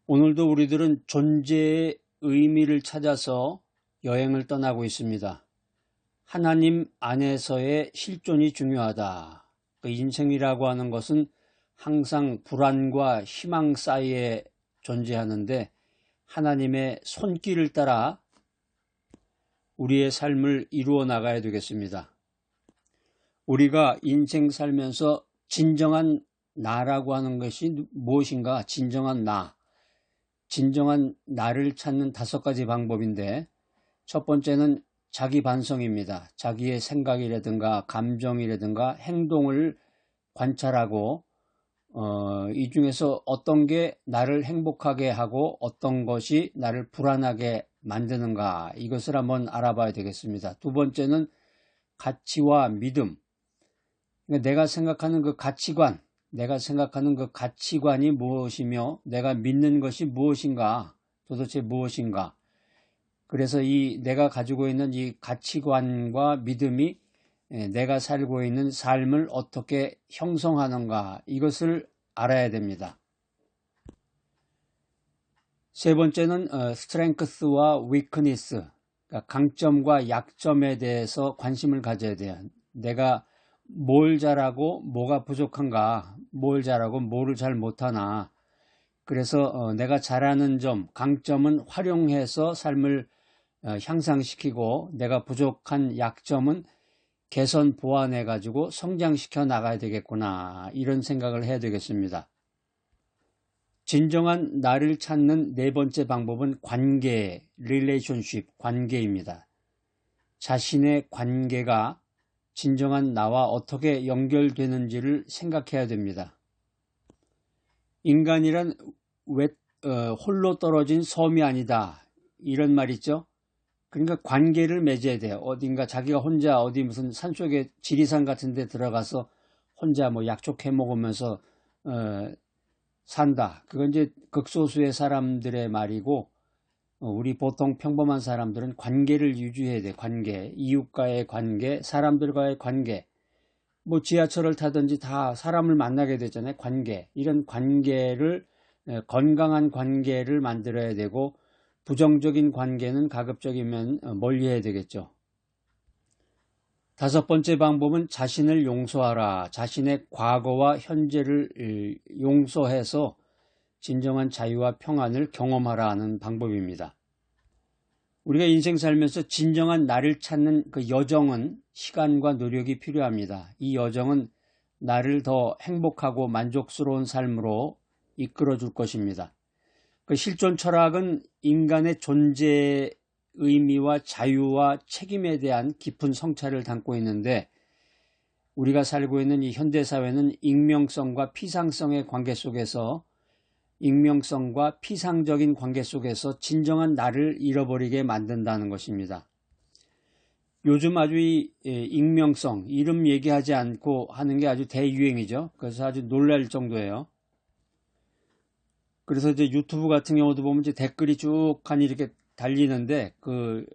오늘도 우리들은 존재의 의미를 찾아서 여행을 떠나고 있습니다. 하나님 안에서의 실존이 중요하다. 그 인생이라고 하는 것은 항상 불안과 희망 사이에 존재하는데 하나님의 손길을 따라 우리의 삶을 이루어 나가야 되겠습니다. 우리가 인생 살면서 진정한 나라고 하는 것이 무엇인가? 진정한 나를 찾는 5가지 방법인데, 첫 번째는 자기 반성입니다. 자기의 생각이라든가 감정이라든가 행동을 관찰하고 이 중에서 어떤 게 나를 행복하게 하고 어떤 것이 나를 불안하게 만드는가, 이것을 한번 알아봐야 되겠습니다. 두 번째는 가치와 믿음. 그러니까 내가 생각하는 그 가치관이 무엇이며 내가 믿는 것이 무엇인가, 도대체 무엇인가. 그래서 내가 가지고 있는 이 가치관과 믿음이 내가 살고 있는 삶을 어떻게 형성하는가, 이것을 알아야 됩니다. 세 번째는 스트렝스와 위크니스, 그러니까 강점과 약점에 대해서 관심을 가져야 돼요. 내가 뭘 잘하고 뭐가 부족한가, 뭘 잘하고 뭐를 잘 못하나. 그래서 내가 잘하는 점, 강점은 활용해서 삶을 향상시키고, 내가 부족한 약점은 개선 보완해 가지고 성장시켜 나가야 되겠구나, 이런 생각을 해야 되겠습니다. 진정한 나를 찾는 네 번째 방법은 관계입니다. 자신의 관계가 진정한 나와 어떻게 연결되는지를 생각해야 됩니다. 인간이란 홀로 떨어진 섬이 아니다, 이런 말 있죠. 그러니까 관계를 맺어야 돼요. 어딘가 자기가 혼자 어디 무슨 산속에 지리산 같은 데 들어가서 혼자 약초해 먹으면서 산다. 그건 이제 극소수의 사람들의 말이고, 우리 보통 평범한 사람들은 관계를 유지해야 돼. 관계, 이웃과의 관계, 사람들과의 관계. 지하철을 타든지 다 사람을 만나게 되잖아요. 관계. 이런 건강한 관계를 만들어야 되고, 부정적인 관계는 가급적이면 멀리해야 되겠죠. 5번째 방법은 자신을 용서하라. 자신의 과거와 현재를 용서해서 진정한 자유와 평안을 경험하라 하는 방법입니다. 우리가 인생 살면서 진정한 나를 찾는 그 여정은 시간과 노력이 필요합니다. 이 여정은 나를 더 행복하고 만족스러운 삶으로 이끌어 줄 것입니다. 그 실존 철학은 인간의 존재의 의미와 자유와 책임에 대한 깊은 성찰을 담고 있는데, 우리가 살고 있는 이 현대사회는 익명성과 피상적인 관계 속에서 진정한 나를 잃어버리게 만든다는 것입니다. 요즘 아주 이 익명성, 이름 얘기하지 않고 하는 게 아주 대유행이죠. 그래서 아주 놀랄 정도예요. 그래서 이제 유튜브 같은 경우도 보면 이제 댓글이 쭉 이렇게 달리는데, 그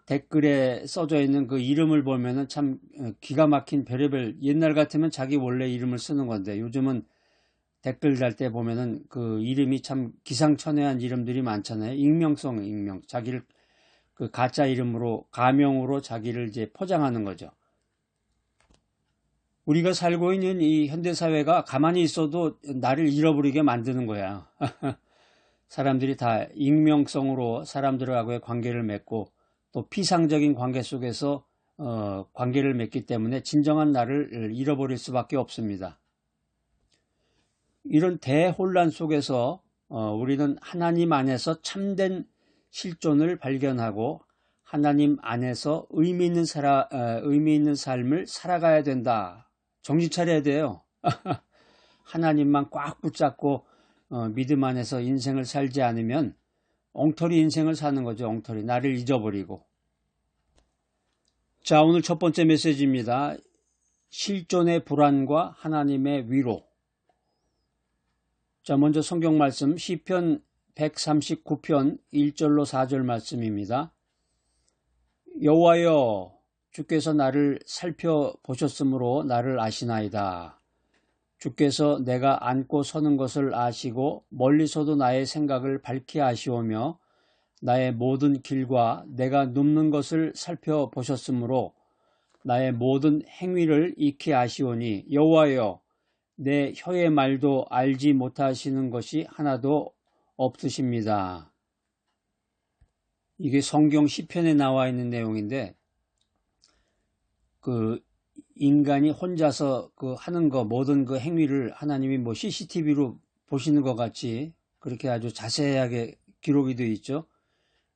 댓글에 써져 있는 그 이름을 보면은 참 기가 막힌 별의별, 옛날 같으면 자기 원래 이름을 쓰는 건데, 요즘은 댓글 달 때 보면은 그 이름이 참 기상천외한 이름들이 많잖아요. 익명. 자기를 그 가짜 이름으로, 가명으로 자기를 이제 포장하는 거죠. 우리가 살고 있는 이 현대사회가 가만히 있어도 나를 잃어버리게 만드는 거야. 사람들이 다 익명성으로 사람들하고의 관계를 맺고, 또 피상적인 관계 속에서 관계를 맺기 때문에 진정한 나를 잃어버릴 수밖에 없습니다. 이런 대혼란 속에서 우리는 하나님 안에서 참된 실존을 발견하고 하나님 안에서 의미 있는 삶을 살아가야 된다. 정신 차려야 돼요. 하나님만 꽉 붙잡고 믿음 안에서 인생을 살지 않으면 엉터리 인생을 사는 거죠. 엉터리. 나를 잊어버리고. 자, 오늘 첫 번째 메시지입니다. 실존의 불안과 하나님의 위로. 자, 먼저 성경 말씀 시편 139편 1절로 4절 말씀입니다. 여호와여, 주께서 나를 살펴보셨으므로 나를 아시나이다. 주께서 내가 앉고 서는 것을 아시고 멀리서도 나의 생각을 밝히 아시오며 나의 모든 길과 내가 눕는 것을 살펴보셨으므로 나의 모든 행위를 익히 아시오니 여호와여 내 혀의 말도 알지 못하시는 것이 하나도 없으십니다. 이게 성경 시편에 나와 있는 내용인데 그 인간이 혼자서 그 하는 거 모든 그 행위를 하나님이 뭐 CCTV로 보시는 것 같이 그렇게 아주 자세하게 기록이 되어 있죠.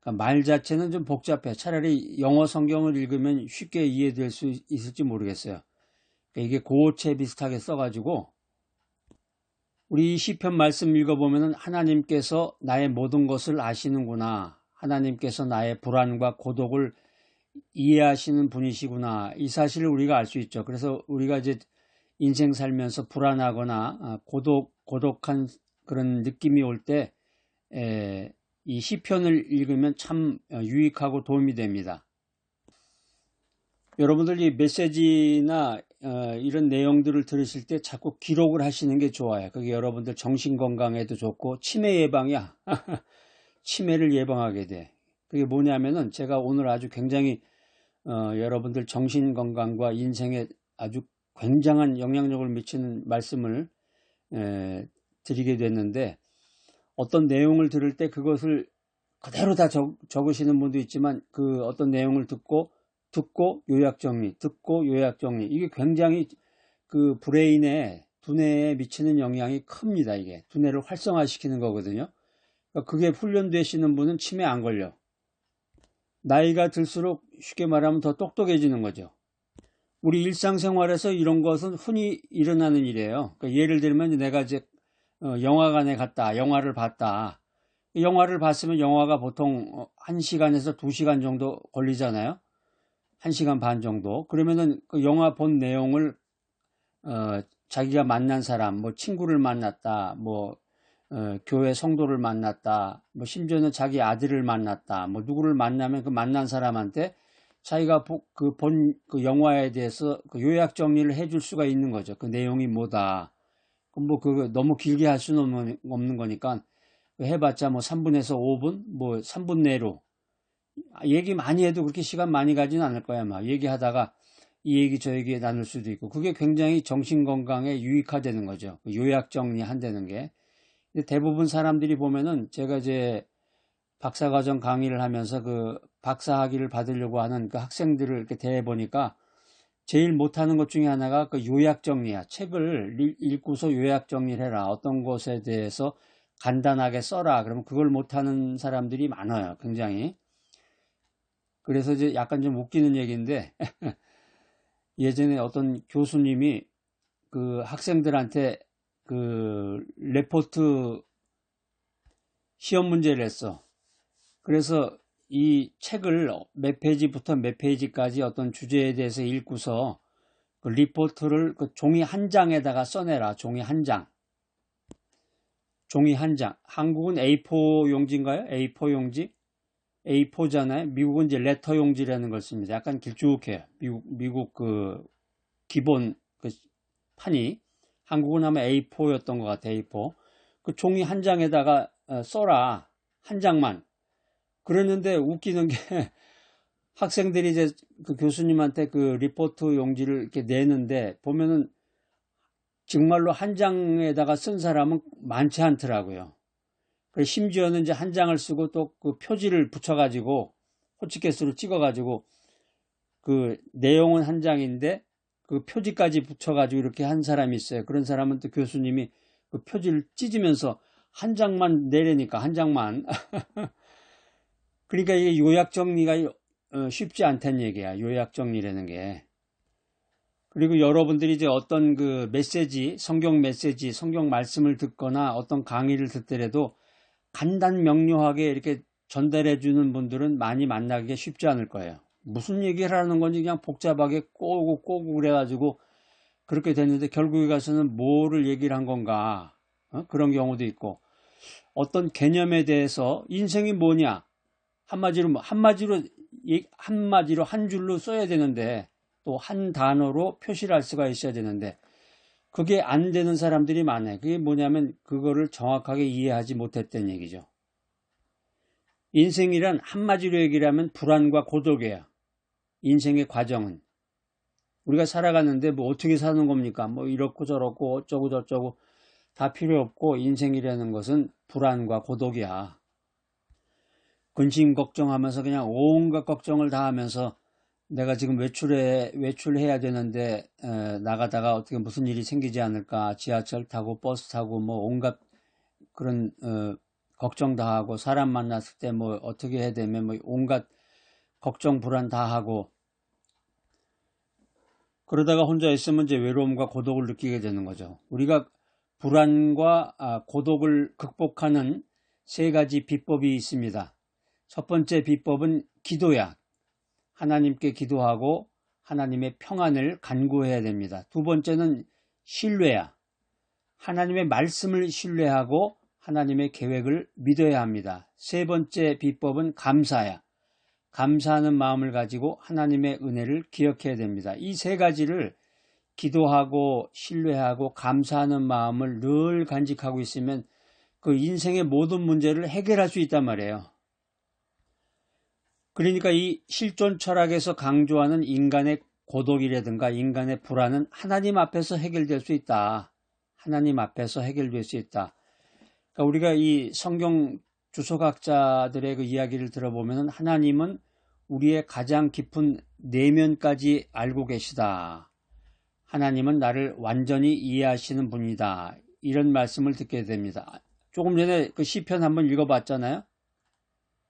그러니까 말 자체는 좀 복잡해. 차라리 영어 성경을 읽으면 쉽게 이해될 수 있을지 모르겠어요. 그러니까 이게 고어체 비슷하게 써가지고 우리 시편 말씀 읽어보면 하나님께서 나의 모든 것을 아시는구나. 하나님께서 나의 불안과 고독을 이해하시는 분이시구나. 이 사실을 우리가 알 수 있죠. 그래서 우리가 이제 인생 살면서 불안하거나 고독한 그런 느낌이 올 때 이 시편을 읽으면 참 유익하고 도움이 됩니다. 여러분들 이 메시지나 이런 내용들을 들으실 때 자꾸 기록을 하시는 게 좋아요. 그게 여러분들 정신건강에도 좋고 치매 예방이야. 치매를 예방하게 돼. 그게 뭐냐면은 제가 오늘 아주 굉장히 여러분들 정신건강과 인생에 아주 굉장한 영향력을 미치는 말씀을 드리게 됐는데 어떤 내용을 들을 때 그것을 그대로 다 적으시는 분도 있지만 그 어떤 내용을 듣고 요약 정리, 듣고 요약 정리. 이게 굉장히 그 브레인에 두뇌에 미치는 영향이 큽니다. 이게 두뇌를 활성화시키는 거거든요. 그러니까 그게 훈련되시는 분은 치매 안 걸려. 나이가 들수록 쉽게 말하면 더 똑똑해지는 거죠. 우리 일상생활에서 이런 것은 흔히 일어나는 일이에요. 그러니까 예를 들면 내가 이제 영화관에 갔다, 영화를 봤다. 영화를 봤으면 영화가 보통 1시간에서 2시간 정도 걸리잖아요. 1시간 반 정도. 그러면은 그 영화 본 내용을 자기가 만난 사람, 뭐 친구를 만났다, 뭐 교회 성도를 만났다, 뭐 심지어는 자기 아들을 만났다, 뭐 누구를 만나면 그 만난 사람한테 자기가 본 그 영화에 대해서 그 요약 정리를 해줄 수가 있는 거죠. 그 내용이 뭐다. 뭐 그거 너무 길게 할 수는 없는 거니까 해봤자 뭐 3분에서 5분, 뭐 3분 내로 얘기 많이 해도 그렇게 시간 많이 가지는 않을 거야. 막 얘기하다가 이 얘기 저 얘기 나눌 수도 있고 그게 굉장히 정신건강에 유익화되는 거죠. 요약 정리한다는 게. 근데 대부분 사람들이 보면은 제가 이제 박사과정 강의를 하면서 그 박사학위를 받으려고 하는 그 학생들을 이렇게 대해보니까 제일 못하는 것 중에 하나가 그 요약 정리야. 책을 읽고서 요약 정리를 해라. 어떤 것에 대해서 간단하게 써라. 그러면 그걸 못하는 사람들이 많아요. 굉장히. 그래서 이제 약간 좀 웃기는 얘기인데 예전에 어떤 교수님이 그 학생들한테 그 레포트 시험 문제를 했어. 그래서 이 책을 몇 페이지부터 몇 페이지까지 어떤 주제에 대해서 읽고서 그 리포트를 그 종이 한 장에다가 써내라. 종이 한 장. 종이 한 장. 한국은 A4 용지인가요? A4 용지? A4잖아요. 미국은 이제 레터 용지라는 걸 씁니다. 약간 길쭉해요. 미국 그 기본 그 판이. 한국은 아마 A4였던 것 같아요. A4. 그 종이 한 장에다가 써라. 한 장만. 그랬는데 웃기는 게 학생들이 이제 그 교수님한테 그 리포트 용지를 이렇게 내는데 보면은 정말로 한 장에다가 쓴 사람은 많지 않더라고요. 심지어는 이제 한 장을 쓰고 또 그 표지를 붙여가지고 호치케스로 찍어가지고 그 내용은 한 장인데 그 표지까지 붙여가지고 이렇게 한 사람이 있어요. 그런 사람은 또 교수님이 그 표지를 찢으면서 한 장만 내려니까 한 장만. 그러니까 이게 요약 정리가 쉽지 않다는 얘기야. 요약 정리라는 게. 그리고 여러분들이 이제 어떤 그 메시지, 성경 말씀을 듣거나 어떤 강의를 듣더라도 간단 명료하게 이렇게 전달해 주는 분들은 많이 만나기가 쉽지 않을 거예요. 무슨 얘기를 하는 건지 그냥 복잡하게 꼬고 그래가지고 그렇게 됐는데 결국에 가서는 뭐를 얘기를 한 건가. 그런 경우도 있고 어떤 개념에 대해서 인생이 뭐냐. 한마디로 한 줄로 써야 되는데 또 한 단어로 표시를 할 수가 있어야 되는데 그게 안 되는 사람들이 많아요. 그게 뭐냐면 그거를 정확하게 이해하지 못했다는 얘기죠. 인생이란 한마디로 얘기를 하면 불안과 고독이에요. 인생의 과정은. 우리가 살아가는데 뭐 어떻게 사는 겁니까? 뭐 이렇고 저렇고 어쩌고 저쩌고 다 필요 없고 인생이라는 것은 불안과 고독이야. 근심 걱정하면서 그냥 온갖 걱정을 다 하면서 내가 지금 외출해야 되는데 나가다가 어떻게 무슨 일이 생기지 않을까, 지하철 타고 버스 타고 뭐 온갖 그런 걱정 다 하고, 사람 만났을 때 뭐 어떻게 해야 되면 뭐 온갖 걱정 불안 다 하고, 그러다가 혼자 있으면 이제 외로움과 고독을 느끼게 되는 거죠. 우리가 불안과 고독을 극복하는 세 가지 비법이 있습니다. 첫 번째 비법은 기도야. 하나님께 기도하고 하나님의 평안을 간구해야 됩니다. 두 번째는 신뢰야. 하나님의 말씀을 신뢰하고 하나님의 계획을 믿어야 합니다. 세 번째 비법은 감사야. 감사하는 마음을 가지고 하나님의 은혜를 기억해야 됩니다. 이 세 가지를 기도하고 신뢰하고 감사하는 마음을 늘 간직하고 있으면 그 인생의 모든 문제를 해결할 수 있단 말이에요. 그러니까 이 실존 철학에서 강조하는 인간의 고독이라든가 인간의 불안은 하나님 앞에서 해결될 수 있다. 하나님 앞에서 해결될 수 있다. 그러니까 우리가 이 성경 주석학자들의 그 이야기를 들어보면 하나님은 우리의 가장 깊은 내면까지 알고 계시다. 하나님은 나를 완전히 이해하시는 분이다. 이런 말씀을 듣게 됩니다. 조금 전에 그 시편 한번 읽어봤잖아요.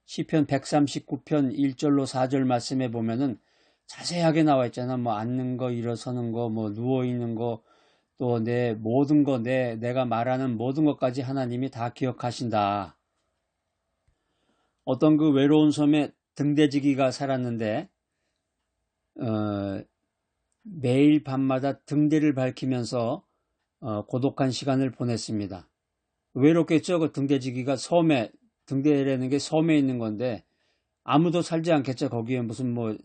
시편 139편 1절로 4절 말씀에 보면은 자세하게 나와 있잖아. 뭐 앉는 거, 일어서는 거, 뭐 누워 있는 거, 또 내 모든 거, 내가 말하는 모든 것까지 하나님이 다 기억하신다. 어떤 그 외로운 섬에 등대지기가 살았는데 매일 밤마다 등대를 밝히면서 고독한 시간을 보냈습니다. 외롭겠죠. 그 등대지기가 섬에, 등대라는 게 섬에 있는 건데 아무도 살지 않겠죠. 거기에 무슨 뭐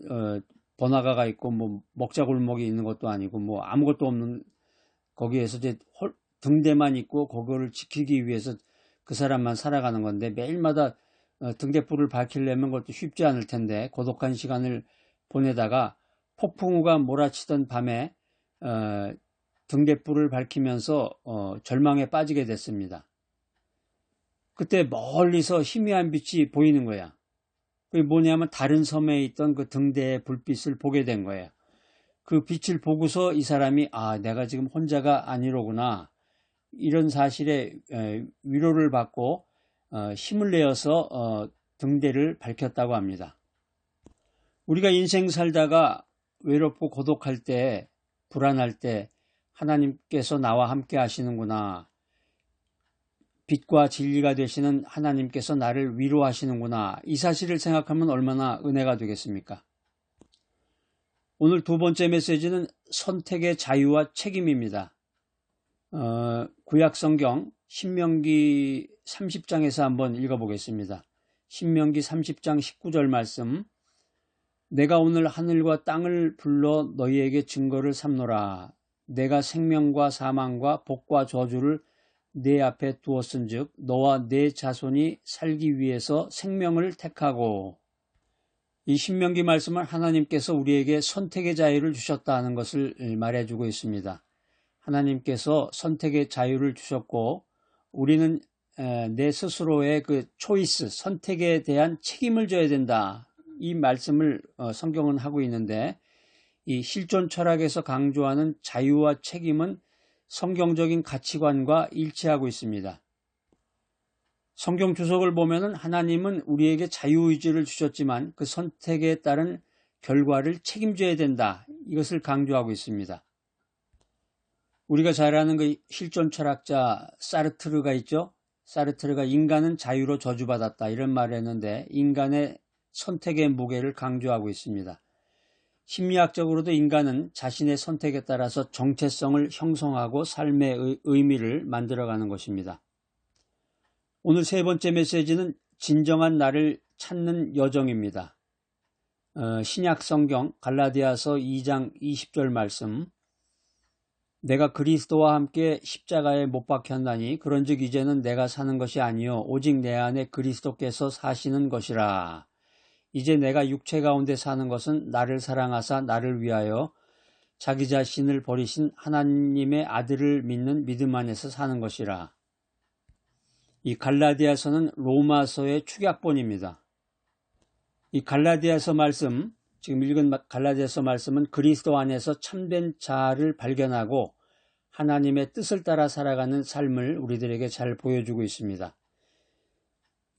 번화가가 있고 뭐 먹자골목이 있는 것도 아니고 뭐 아무것도 없는, 거기에서 이제 등대만 있고 그거를 지키기 위해서 그 사람만 살아가는 건데 매일마다 등대불을 밝히려면 그것도 쉽지 않을 텐데 고독한 시간을 보내다가 폭풍우가 몰아치던 밤에 등대불을 밝히면서 절망에 빠지게 됐습니다. 그때 멀리서 희미한 빛이 보이는 거야. 그게 뭐냐면 다른 섬에 있던 그 등대의 불빛을 보게 된 거예요. 그 빛을 보고서 이 사람이 내가 지금 혼자가 아니로구나, 이런 사실에 위로를 받고 힘을 내어서 등대를 밝혔다고 합니다. 우리가 인생 살다가 외롭고 고독할 때, 불안할 때 하나님께서 나와 함께 하시는구나, 빛과 진리가 되시는 하나님께서 나를 위로하시는구나, 이 사실을 생각하면 얼마나 은혜가 되겠습니까? 오늘 두 번째 메시지는 선택의 자유와 책임입니다. 구약성경 신명기 30장에서 한번 읽어보겠습니다. 신명기 30장 19절 말씀. 내가 오늘 하늘과 땅을 불러 너희에게 증거를 삼노라. 내가 생명과 사망과 복과 저주를 내 앞에 두었은즉 너와 내 자손이 살기 위해서 생명을 택하고. 이 신명기 말씀은 하나님께서 우리에게 선택의 자유를 주셨다는 것을 말해주고 있습니다. 하나님께서 선택의 자유를 주셨고 우리는 내 스스로의 그 초이스, 선택에 대한 책임을 져야 된다. 이 말씀을 성경은 하고 있는데 이 실존 철학에서 강조하는 자유와 책임은 성경적인 가치관과 일치하고 있습니다. 성경 주석을 보면은 하나님은 우리에게 자유의지를 주셨지만 그 선택에 따른 결과를 책임져야 된다. 이것을 강조하고 있습니다. 우리가 잘 아는 그 실존 철학자 사르트르가 있죠. 사르트르가 인간은 자유로 저주받았다 이런 말을 했는데 인간의 선택의 무게를 강조하고 있습니다. 심리학적으로도 인간은 자신의 선택에 따라서 정체성을 형성하고 삶의 의미를 만들어가는 것입니다. 오늘 세 번째 메시지는 진정한 나를 찾는 여정입니다. 신약 성경 갈라디아서 2장 20절 말씀. 내가 그리스도와 함께 십자가에 못 박혔나니 그런즉 이제는 내가 사는 것이 아니요 오직 내 안에 그리스도께서 사시는 것이라. 이제 내가 육체 가운데 사는 것은 나를 사랑하사 나를 위하여 자기 자신을 버리신 하나님의 아들을 믿는 믿음 안에서 사는 것이라. 이 갈라디아서는 로마서의 축약본입니다. 이 갈라디아서 말씀, 지금 읽은 갈라디아서 말씀은 그리스도 안에서 참된 자아를 발견하고 하나님의 뜻을 따라 살아가는 삶을 우리들에게 잘 보여주고 있습니다.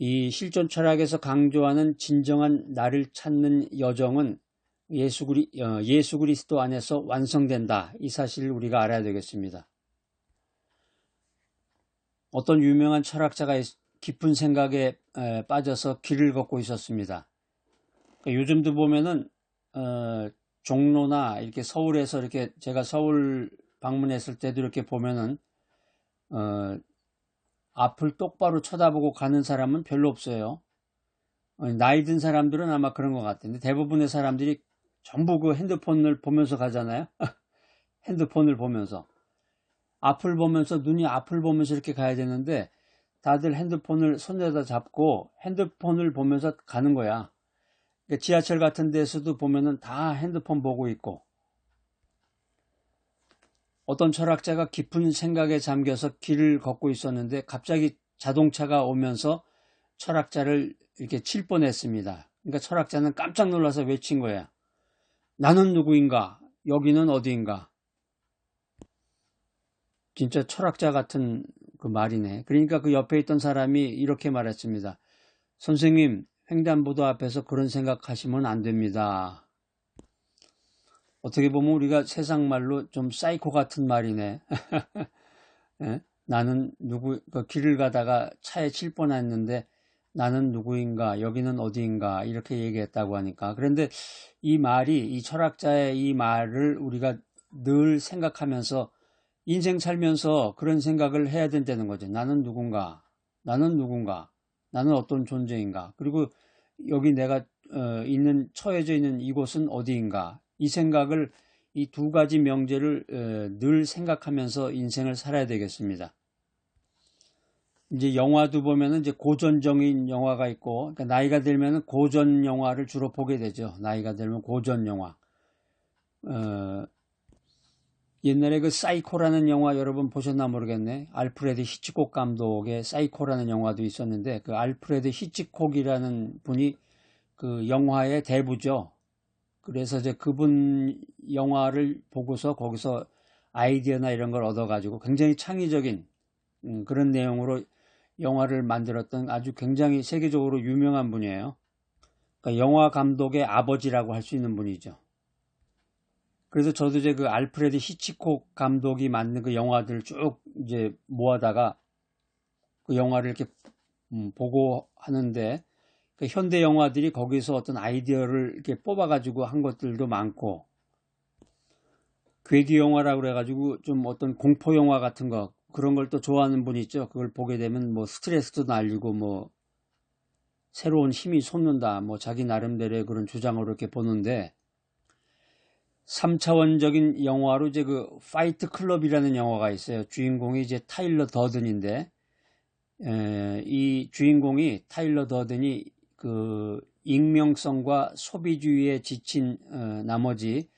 이 실존 철학에서 강조하는 진정한 나를 찾는 여정은 예수 그리스도 안에서 완성된다. 이 사실을 우리가 알아야 되겠습니다. 어떤 유명한 철학자가 깊은 생각에 빠져서 길을 걷고 있었습니다. 요즘도 보면은 종로나 이렇게 서울에서 이렇게 제가 서울 방문했을 때도 이렇게 보면은 앞을 똑바로 쳐다보고 가는 사람은 별로 없어요. 나이 든 사람들은 아마 그런 것 같은데 대부분의 사람들이 전부 그 핸드폰을 보면서 가잖아요. 핸드폰을 보면서 앞을 보면서 눈이 앞을 보면서 이렇게 가야 되는데 다들 핸드폰을 손에다 잡고 핸드폰을 보면서 가는 거야. 지하철 같은 데서도 보면은 다 핸드폰 보고 있고, 어떤 철학자가 깊은 생각에 잠겨서 길을 걷고 있었는데 갑자기 자동차가 오면서 철학자를 이렇게 칠 뻔했습니다. 그러니까 철학자는 깜짝 놀라서 외친 거야. 나는 누구인가? 여기는 어디인가? 진짜 철학자 같은 그 말이네. 그러니까 그 옆에 있던 사람이 이렇게 말했습니다. 선생님, 횡단보도 앞에서 그런 생각하시면 안 됩니다. 어떻게 보면 우리가 세상 말로 좀 사이코 같은 말이네. 예? 나는 그 길을 가다가 차에 칠 뻔했는데 나는 누구인가, 여기는 어디인가 이렇게 얘기했다고 하니까. 그런데 이 철학자의 이 말을 우리가 늘 생각하면서 인생 살면서 그런 생각을 해야 된다는 거죠. 나는 누군가, 나는 어떤 존재인가, 그리고 여기 내가 처해져 있는 이곳은 어디인가. 이 생각을, 이 두 가지 명제를 늘 생각하면서 인생을 살아야 되겠습니다. 이제 영화도 보면은 이제 고전적인 영화가 있고, 그러니까 나이가 들면은 고전 영화를 주로 보게 되죠. 나이가 들면 고전 영화. 옛날에 그 사이코라는 영화 여러분 보셨나 모르겠네. 알프레드 히치콕 감독의 사이코라는 영화도 있었는데 그 알프레드 히치콕이라는 분이 그 영화의 대부죠. 그래서 이제 그분 영화를 보고서 거기서 아이디어나 이런 걸 얻어가지고 굉장히 창의적인 그런 내용으로 영화를 만들었던 아주 굉장히 세계적으로 유명한 분이에요. 그러니까 영화 감독의 아버지라고 할 수 있는 분이죠. 그래서 저도 이제 그 알프레드 히치콕 감독이 만든 그 영화들을 쭉 이제 모아다가 그 영화를 이렇게 보고 하는데 그 현대 영화들이 거기서 어떤 아이디어를 이렇게 뽑아가지고 한 것들도 많고, 괴기 영화라고 그래가지고 좀 어떤 공포 영화 같은 거 그런 걸 또 좋아하는 분이 있죠. 그걸 보게 되면 뭐 스트레스도 날리고 뭐 새로운 힘이 솟는다 뭐 자기 나름대로의 그런 주장으로 이렇게 보는데, 3차원적인 영화로 이제 그 파이트 클럽이라는 영화가 있어요. 주인공이 이제 타일러 더든인데, 이 주인공이 타일러 더든이 그 익명성과 소비주의에 지친 나머지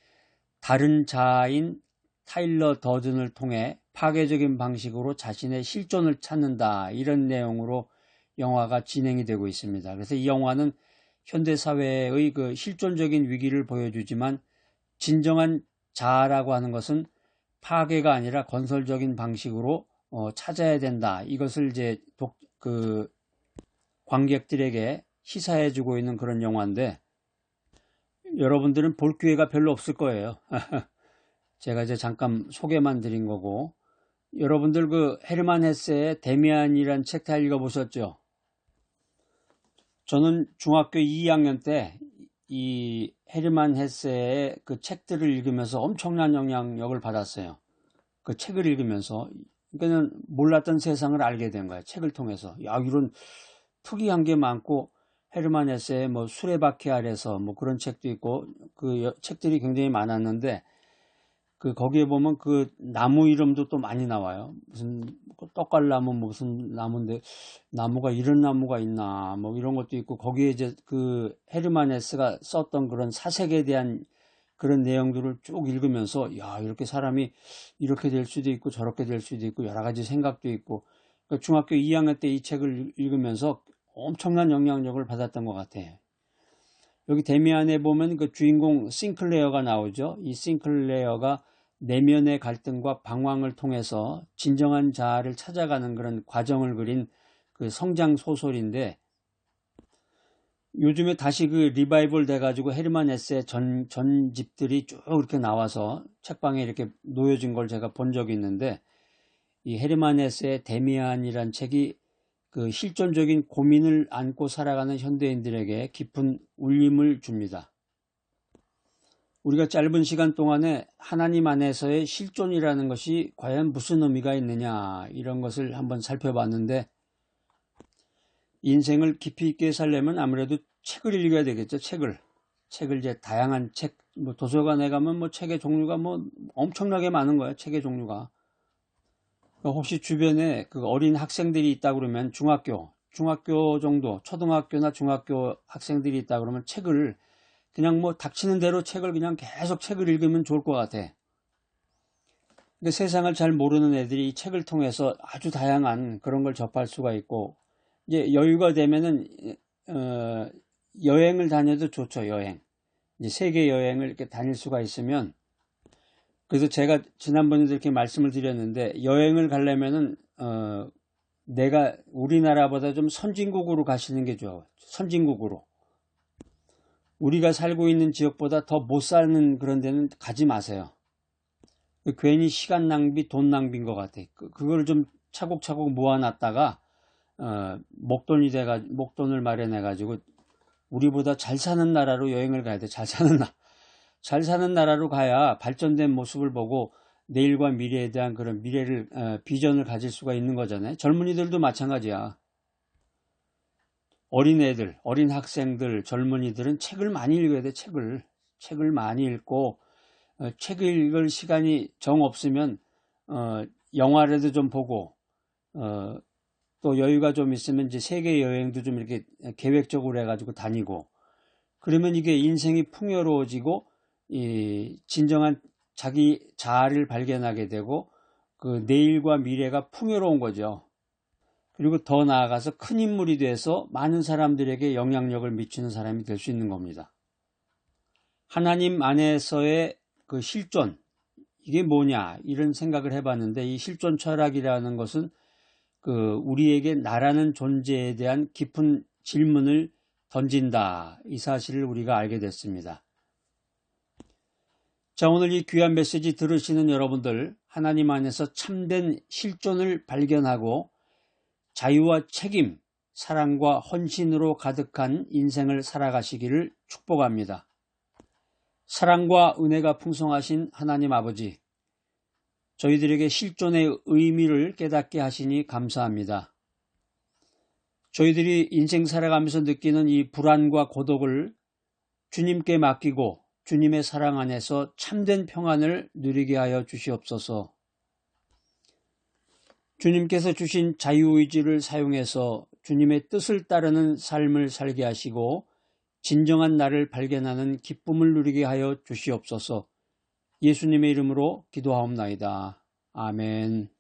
다른 자아인 타일러 더든을 통해 파괴적인 방식으로 자신의 실존을 찾는다, 이런 내용으로 영화가 진행이 되고 있습니다. 그래서 이 영화는 현대사회의 그 실존적인 위기를 보여주지만 진정한 자아라고 하는 것은 파괴가 아니라 건설적인 방식으로 찾아야 된다. 이것을 이제 관객들에게 시사해주고 있는 그런 영화인데, 여러분들은 볼 기회가 별로 없을 거예요. 제가 이제 잠깐 소개만 드린 거고, 여러분들 그 헤르만 헤세의 데미안이라는 책 다 읽어보셨죠? 저는 중학교 2학년 때 이 헤르만 헤세의 그 책들을 읽으면서 엄청난 영향력을 받았어요. 그 책을 읽으면서. 그러니까 몰랐던 세상을 알게 된 거예요. 책을 통해서. 야, 이런 특이한 게 많고, 헤르만 헤세의 뭐 수레바퀴 아래서 뭐 그런 책도 있고, 그 책들이 굉장히 많았는데, 거기에 보면 그 나무 이름도 또 많이 나와요. 무슨 떡갈나무 무슨 나무인데 나무가 이런 나무가 있나 뭐 이런 것도 있고, 거기에 이제 그 헤르만 헤세가 썼던 그런 사색에 대한 그런 내용들을 쭉 읽으면서 야, 이렇게 사람이 이렇게 될 수도 있고 저렇게 될 수도 있고 여러 가지 생각도 있고, 그러니까 중학교 2학년 때 이 책을 읽으면서 엄청난 영향력을 받았던 것 같아요. 여기 데미안에 보면 그 주인공 싱클레어가 나오죠. 이 싱클레어가 내면의 갈등과 방황을 통해서 진정한 자아를 찾아가는 그런 과정을 그린 그 성장 소설인데, 요즘에 다시 그 리바이벌 돼가지고 헤르만 헤세의 전집들이 쭉 이렇게 나와서 책방에 이렇게 놓여진 걸 제가 본 적이 있는데, 이 헤르만 헤세의 데미안이란 책이 그 실존적인 고민을 안고 살아가는 현대인들에게 깊은 울림을 줍니다. 우리가 짧은 시간 동안에 하나님 안에서의 실존이라는 것이 과연 무슨 의미가 있느냐, 이런 것을 한번 살펴봤는데, 인생을 깊이 있게 살려면 아무래도 책을 읽어야 되겠죠. 책을 이제 다양한 책, 뭐 도서관에 가면 뭐 책의 종류가 뭐 엄청나게 많은 거예요. 책의 종류가. 혹시 주변에 그 어린 학생들이 있다 그러면 중학교 정도, 초등학교나 중학교 학생들이 있다 그러면 책을 그냥 뭐 닥치는 대로 책을 그냥 계속 책을 읽으면 좋을 것 같아. 근데 세상을 잘 모르는 애들이 이 책을 통해서 아주 다양한 그런 걸 접할 수가 있고, 이제 여유가 되면은 여행을 다녀도 좋죠. 여행. 이제 세계 여행을 이렇게 다닐 수가 있으면, 그래서 제가 지난번에도 이렇게 말씀을 드렸는데, 여행을 가려면은 내가 우리나라보다 좀 선진국으로 가시는 게 좋아요. 선진국으로. 우리가 살고 있는 지역보다 더 못 사는 그런 데는 가지 마세요. 괜히 시간 낭비, 돈 낭비인 것 같아. 그걸 좀 차곡차곡 모아놨다가 목돈을 마련해가지고 우리보다 잘 사는 나라로 여행을 가야 돼. 잘 사는 나라로 가야 발전된 모습을 보고 내일과 미래에 대한 그런 비전을 가질 수가 있는 거잖아요. 젊은이들도 마찬가지야. 어린애들, 어린 학생들, 젊은이들은 책을 많이 읽어야 돼. 책을 많이 읽고, 책을 읽을 시간이 정 없으면 영화라도 좀 보고, 또 여유가 좀 있으면 이제 세계 여행도 좀 이렇게 계획적으로 해가지고 다니고, 그러면 이게 인생이 풍요로워지고 진정한 자기 자아를 발견하게 되고, 그 내일과 미래가 풍요로운 거죠. 그리고 더 나아가서 큰 인물이 돼서 많은 사람들에게 영향력을 미치는 사람이 될 수 있는 겁니다. 하나님 안에서의 그 실존, 이게 뭐냐, 이런 생각을 해봤는데, 이 실존 철학이라는 것은 우리에게 나라는 존재에 대한 깊은 질문을 던진다, 이 사실을 우리가 알게 됐습니다. 자, 오늘 이 귀한 메시지 들으시는 여러분들, 하나님 안에서 참된 실존을 발견하고 자유와 책임, 사랑과 헌신으로 가득한 인생을 살아가시기를 축복합니다. 사랑과 은혜가 풍성하신 하나님 아버지, 저희들에게 실존의 의미를 깨닫게 하시니 감사합니다. 저희들이 인생 살아가면서 느끼는 이 불안과 고독을 주님께 맡기고 주님의 사랑 안에서 참된 평안을 누리게 하여 주시옵소서. 주님께서 주신 자유의지를 사용해서 주님의 뜻을 따르는 삶을 살게 하시고 진정한 나를 발견하는 기쁨을 누리게 하여 주시옵소서. 예수님의 이름으로 기도하옵나이다. 아멘.